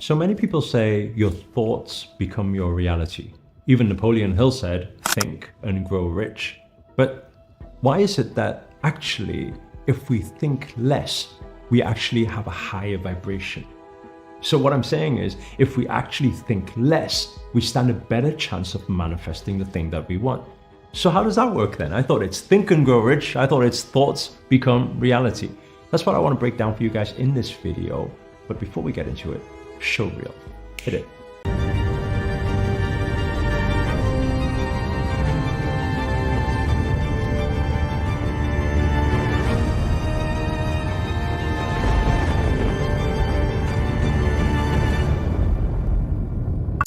So many people say your thoughts become your reality. Even Napoleon Hill said, think and grow rich. But why is it that actually, if we think less, we actually have a higher vibration? So what I'm saying is, if we actually think less, we stand a better chance of manifesting the thing that we want. So how does that work then? I thought it's think and grow rich. I thought it's thoughts become reality. That's what I want to break down for you guys in this video. But before we get into it, show reel. Hit it.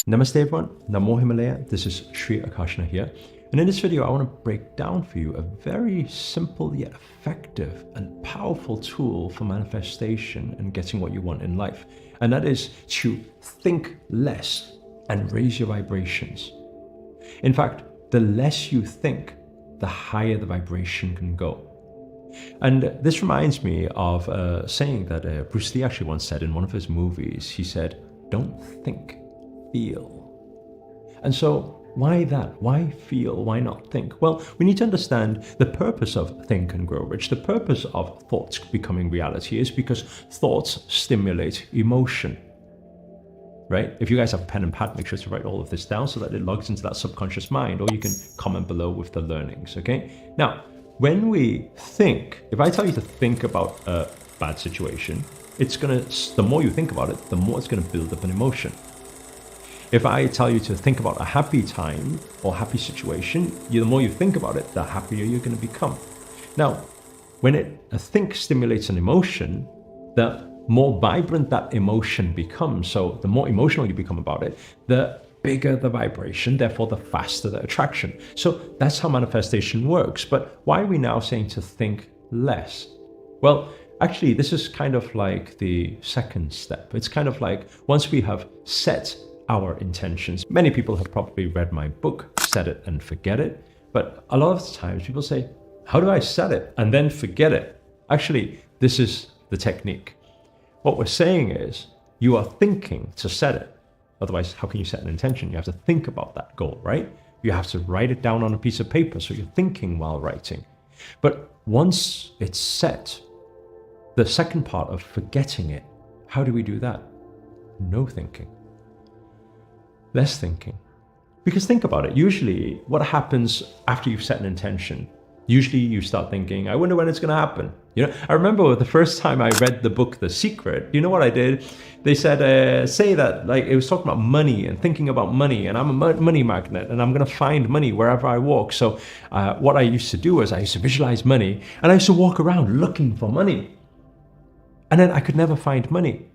Namaste everyone, Namo Himalaya, this is Sri Akarshana here. And in this video, I want to break down for you a very simple yet effective and powerful tool for manifestation and getting what you want in life. And that is to think less and raise your vibrations. In fact, the less you think, the higher the vibration can go. And this reminds me of a saying that Bruce Lee actually once said in one of his movies. He said, "Don't think, feel." And so why that? Why feel? Why not think? Well, we need to understand the purpose of Think and Grow Rich. The purpose of thoughts becoming reality is because thoughts stimulate emotion, right? If you guys have a pen and pad, make sure to write all of this down so that it logs into that subconscious mind, or you can comment below with the learnings, okay? Now, when we think, if I tell you to think about a bad situation, the more you think about it, the more it's gonna build up an emotion. If I tell you to think about a happy time or happy situation, the more you think about it, the happier you're going to become. Now, when a think stimulates an emotion, the more vibrant that emotion becomes. So the more emotional you become about it, the bigger the vibration, therefore the faster the attraction. So that's how manifestation works. But why are we now saying to think less? Well, actually, this is kind of like the second step. It's kind of like once we have set our intentions. Many people have probably read my book, Set It and Forget It. But a lot of the times people say, how do I set it and then forget it? Actually, this is the technique. What we're saying is you are thinking to set it. Otherwise, how can you set an intention? You have to think about that goal, right? You have to write it down on a piece of paper. So you're thinking while writing. But once it's set, the second part of forgetting it, how do we do that? No thinking. Less thinking. Because think about it, usually what happens after you've set an intention, usually you start thinking, I wonder when it's going to happen. You know, I remember the first time I read the book, The Secret, you know what I did? They said, say that, like it was talking about money and thinking about money, and I'm a money magnet and I'm going to find money wherever I walk. So what I used to do is I used to visualize money and I used to walk around looking for money. And then I could never find money.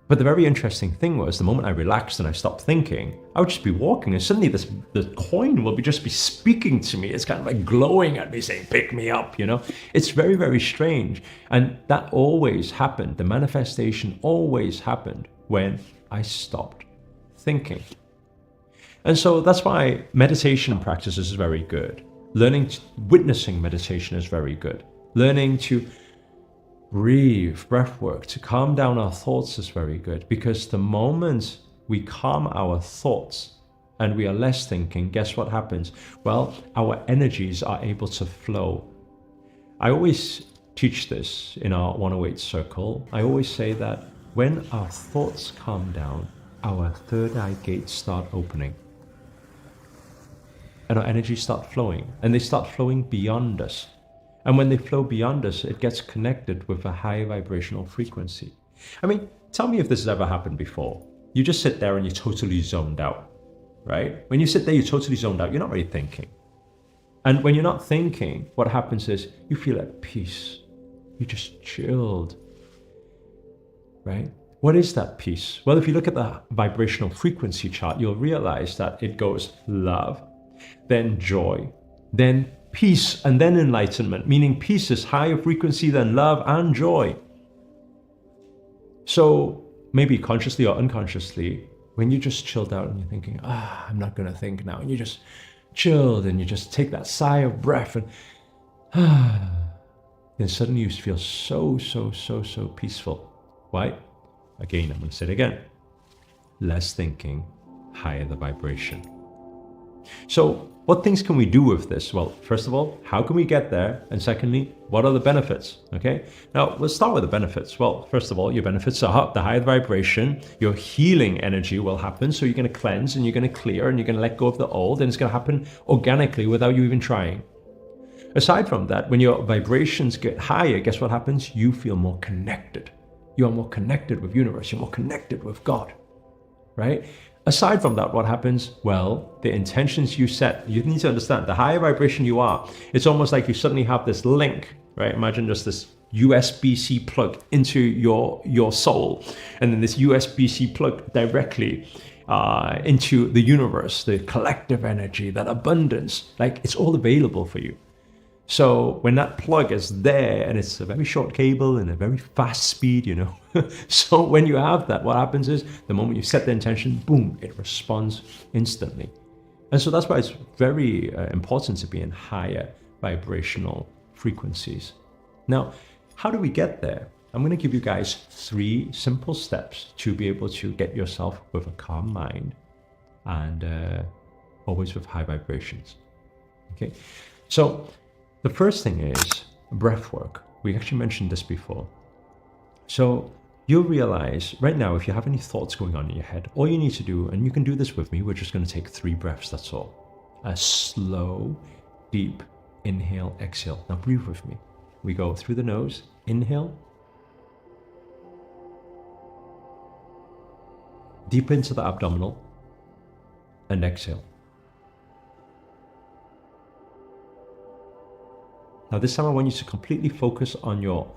But the very interesting thing was the moment I relaxed and I stopped thinking, I would just be walking and suddenly the coin will just be speaking to me. It's kind of like glowing at me saying, pick me up, you know? It's very, very strange. And that always happened. The manifestation always happened when I stopped thinking. And so that's why meditation practices is very good. Witnessing meditation is very good. Learning to breathe, breath work, to calm down our thoughts is very good, because the moment we calm our thoughts and we are less thinking, guess what happens? Well, our energies are able to flow. I always teach this in our 108 circle. I always say that when our thoughts calm down, our third eye gates start opening and our energies start flowing, and they start flowing beyond us. And when they flow beyond us, it gets connected with a high vibrational frequency. I mean, tell me if this has ever happened before. You just sit there and you're totally zoned out, right? When you sit there, you're totally zoned out. You're not really thinking. And when you're not thinking, what happens is you feel at peace. You just chilled, right? What is that peace? Well, if you look at the vibrational frequency chart, you'll realize that it goes love, then joy, then peace, and then enlightenment, meaning peace is higher frequency than love and joy. So maybe consciously or unconsciously, when you just chilled out and you're thinking, I'm not going to think now, and you just chilled and you just take that sigh of breath and then suddenly you feel so peaceful. Why? Again, I'm going to say it again. less thinking, higher the vibration. So what things can we do with this? Well, first of all, how can we get there? And secondly, what are the benefits? Okay, now let's start with the benefits. Well, first of all, your benefits are the higher the vibration, your healing energy will happen. So you're going to cleanse and you're going to clear and you're going to let go of the old, and it's going to happen organically without you even trying. Aside from that, when your vibrations get higher, guess what happens? You feel more connected. You are more connected with universe. You're more connected with God, right? Aside from that, what happens? Well, the intentions you set, you need to understand the higher vibration you are, it's almost like you suddenly have this link, right? Imagine just this USB-C plug into your soul, and then this USB-C plug directly into the universe, the collective energy, that abundance, like it's all available for you. So when that plug is there, and it's a very short cable and a very fast speed, so when you have that, what happens is the moment you set the intention, boom, it responds instantly. And so that's why it's very important to be in higher vibrational frequencies. Now, how do we get there? I'm going to give you guys 3 simple steps to be able to get yourself with a calm mind and always with high vibrations. Okay, so the first thing is breath work. We actually mentioned this before. So you'll realize right now, if you have any thoughts going on in your head, all you need to do, and you can do this with me, we're just going to take 3 breaths, that's all. A slow, deep inhale, exhale. Now breathe with me. We go through the nose, inhale, deep into the abdominal, and exhale. Now this time I want you to completely focus on your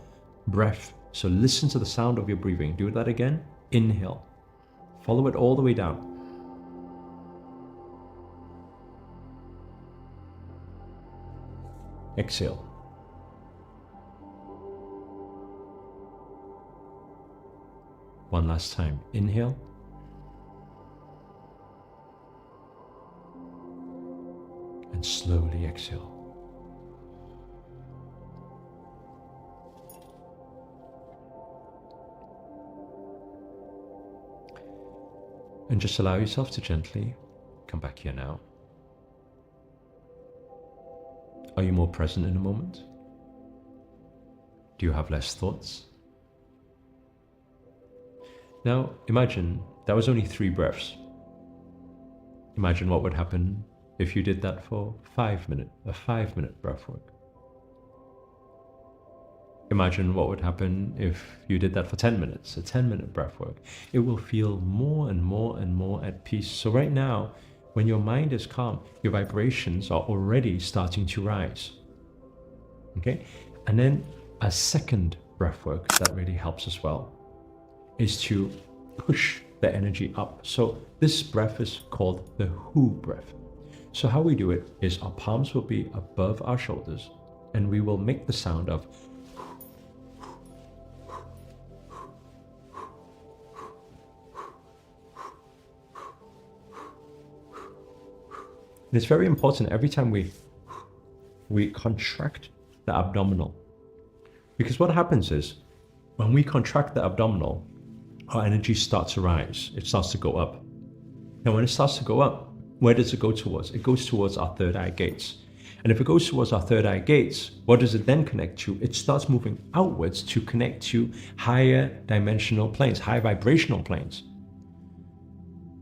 breath. So listen to the sound of your breathing. Do that again. Inhale. Follow it all the way down. Exhale. One last time. Inhale. And slowly exhale. And just allow yourself to gently come back here now. Are you more present in the moment? Do you have less thoughts? Now imagine that was only 3 breaths. Imagine what would happen if you did that for 5 minutes, a 5-minute breath work. Imagine what would happen if you did that for 10 minutes, a 10-minute breath work. It will feel more and more and more at peace. So right now, when your mind is calm, your vibrations are already starting to rise. Okay? And then a second breath work that really helps as well is to push the energy up. So this breath is called the Hu breath. So how we do it is our palms will be above our shoulders, and we will make the sound of and it's very important every time we contract the abdominal, because what happens is when we contract the abdominal, our energy starts to rise. It starts to go up. And when it starts to go up, where does it go towards? It goes towards our third eye gates. And if it goes towards our third eye gates, what does it then connect to? It starts moving outwards to connect to higher dimensional planes, high vibrational planes.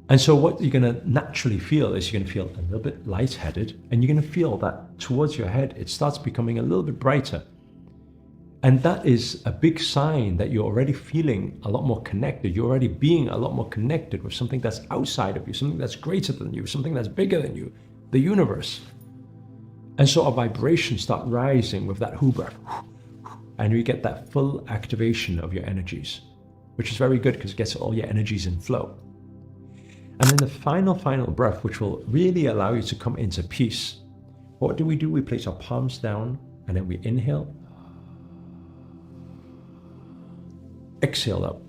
And so what you're going to naturally feel is you're going to feel a little bit lightheaded, and you're going to feel that towards your head, it starts becoming a little bit brighter. And that is a big sign that you're already feeling a lot more connected. You're already being a lot more connected with something that's outside of you, something that's greater than you, something that's bigger than you, the universe. And so our vibrations start rising with that Hu breath. And you get that full activation of your energies, which is very good because it gets all your energies in flow. And then the final breath, which will really allow you to come into peace. What do? We place our palms down, and then we inhale. Exhale up.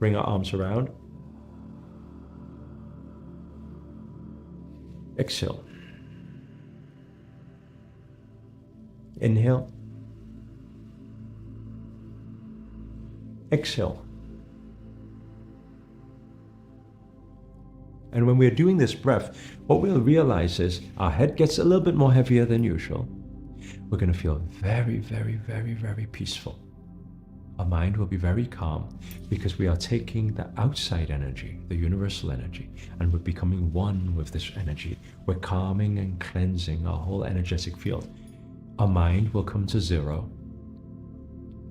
Bring our arms around. Exhale. Inhale. Exhale. And when we're doing this breath, what we'll realize is our head gets a little bit more heavier than usual. We're going to feel very, very, very, very peaceful. Our mind will be very calm because we are taking the outside energy, the universal energy, and we're becoming one with this energy. We're calming and cleansing our whole energetic field. Our mind will come to zero.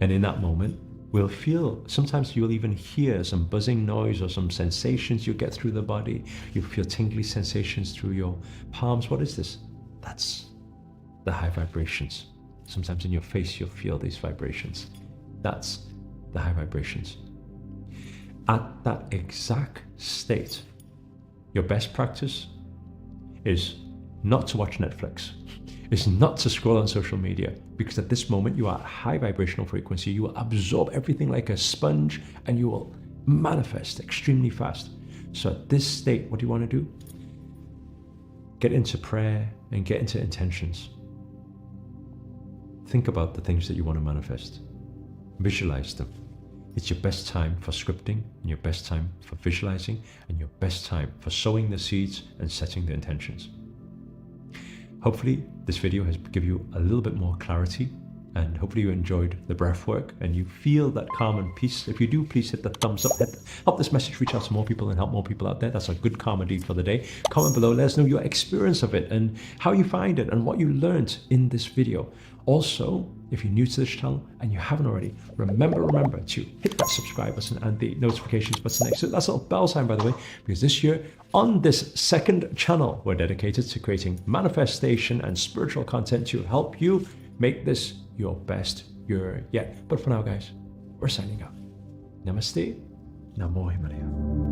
And in that moment, we'll feel, sometimes you'll even hear some buzzing noise or some sensations you get through the body. You'll feel tingly sensations through your palms. What is this? That's the high vibrations. Sometimes in your face, you'll feel these vibrations. That's the high vibrations. At that exact state, your best practice is not to watch Netflix. It's not to scroll on social media, because at this moment you are at high vibrational frequency. You will absorb everything like a sponge and you will manifest extremely fast. So at this state, what do you want to do? Get into prayer and get into intentions. Think about the things that you want to manifest. Visualize them. It's your best time for scripting, and your best time for visualizing, and your best time for sowing the seeds and setting the intentions. Hopefully this video has given you a little bit more clarity, and hopefully you enjoyed the breath work and you feel that calm and peace. If you do, please hit the thumbs up. Help this message reach out to more people and help more people out there. That's a good karma deed for the day. Comment below, let us know your experience of it and how you find it and what you learned in this video. Also, if you're new to this channel and you haven't already, remember to hit that subscribe button and the notifications button next to it. That's a little bell sign, by the way, because this year on this second channel, we're dedicated to creating manifestation and spiritual content to help you make this your best year yet. But for now, guys, we're signing out. Namaste. Namo Himalaya.